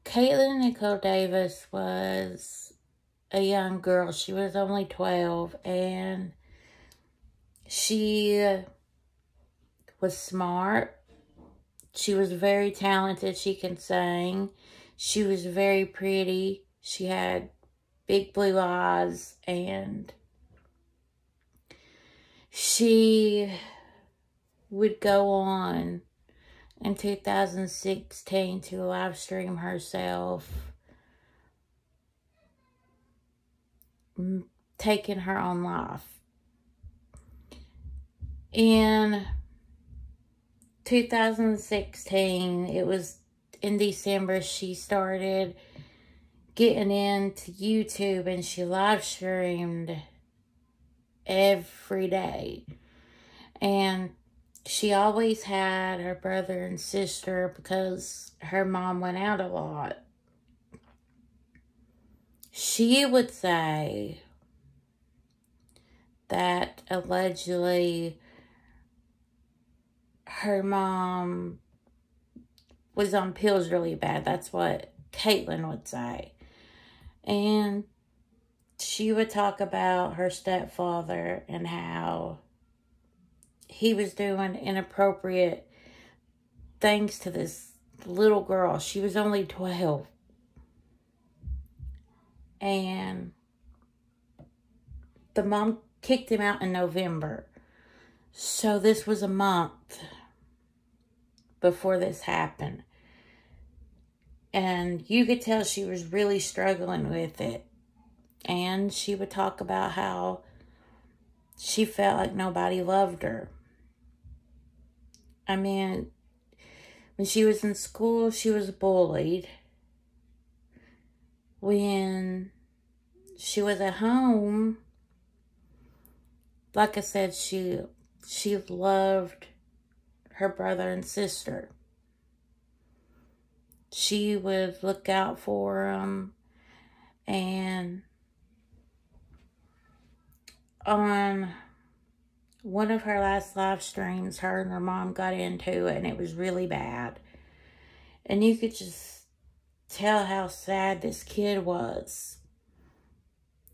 Katelyn Nicole Davis was a young girl. She was only 12, and she was smart. She was very talented. She can sing. She was very pretty. She had big blue eyes, and she would go on in 2016 to live stream herself taking her own life. In 2016, it was in December, she started getting into YouTube, and she live streamed every day. And she always had her brother and sister because her mom went out a lot. She would say that allegedly her mom was on pills really bad. That's what Katelyn would say. And she would talk about her stepfather and how he was doing inappropriate things to this little girl. She was only 12. And the mom kicked him out in November. So this was a month before this happened. And you could tell she was really struggling with it. And she would talk about how she felt like nobody loved her. I mean, when she was in school, she was bullied. When she was at home, like I said, she loved her brother and sister. She would look out for them. And on one of her last live streams, her and her mom got into it, and it was really bad. And you could just tell how sad this kid was.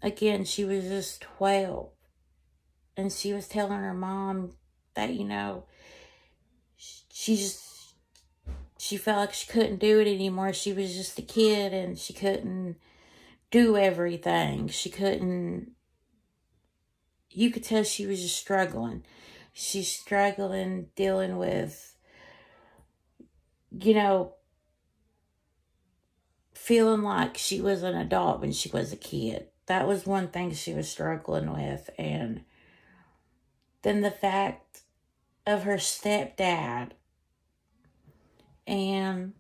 Again, she was just 12. And she was telling her mom that, you know, she felt like she couldn't do it anymore. She was just a kid, and she couldn't do everything. She couldn't. You could tell she was just struggling. She's struggling dealing with, you know, feeling like she was an adult when she was a kid. That was one thing she was struggling with. And then the fact of her stepdad. And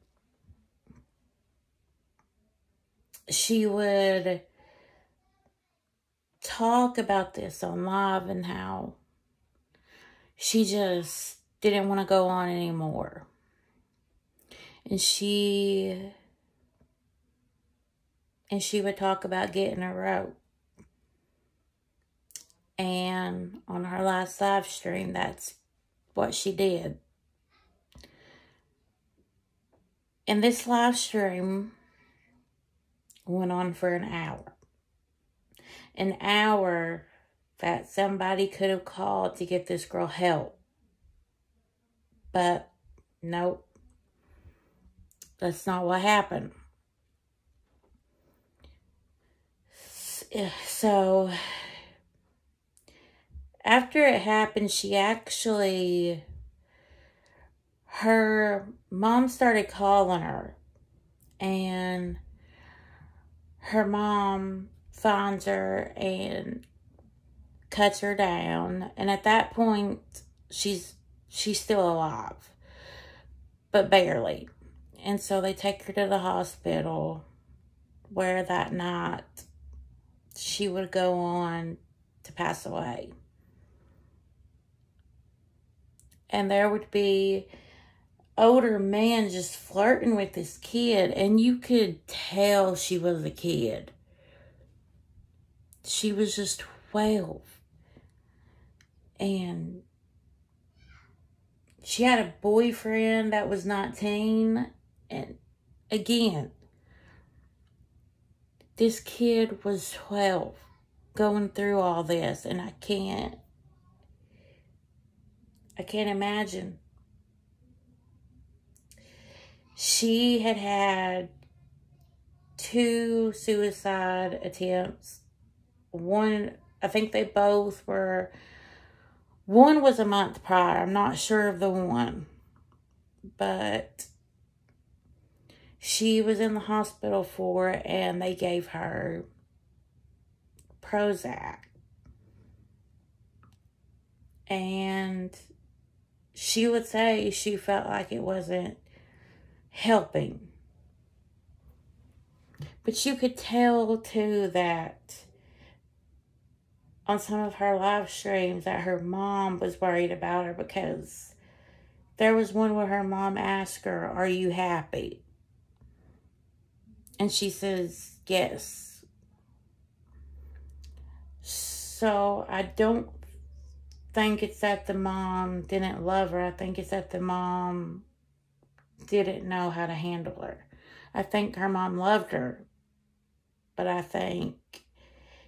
she would talk about this on live and how she just didn't want to go on anymore. And she would talk about getting a rope. And on her last live stream, that's what she did. And this live stream went on for an hour. An hour that somebody could have called to get this girl help. But nope. That's not what happened. So after it happened, her mom started calling her, and her mom finds her and cuts her down. And at that point, she's still alive, but barely. And so they take her to the hospital, where that night she would go on to pass away. And there would be older men just flirting with this kid, and you could tell she was a kid. She was just 12. And she had a boyfriend that was 19. And again, This kid was 12 going through all this, and I can't imagine. She had had 2 suicide attempts. One, I think they both were, one was a month prior. I'm not sure of the one, but she was in the hospital for it, and they gave her Prozac. And she would say she felt like it wasn't helping. But you could tell, too, that on some of her live streams that her mom was worried about her, because there was one where her mom asked her, "Are you happy?" And she says, "Yes." So I don't think it's that the mom didn't love her. I think it's that the mom didn't know how to handle her. I think her mom loved her, but I think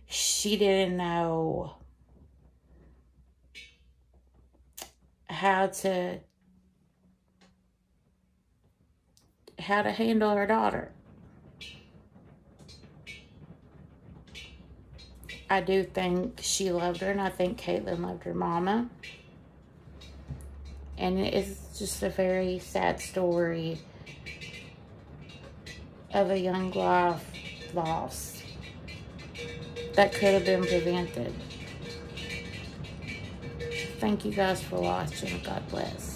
she didn't know how to handle her daughter. I do think she loved her, and I think Katelyn loved her mama. And it's just a very sad story of a young life lost that could have been prevented. Thank you guys for watching. God bless.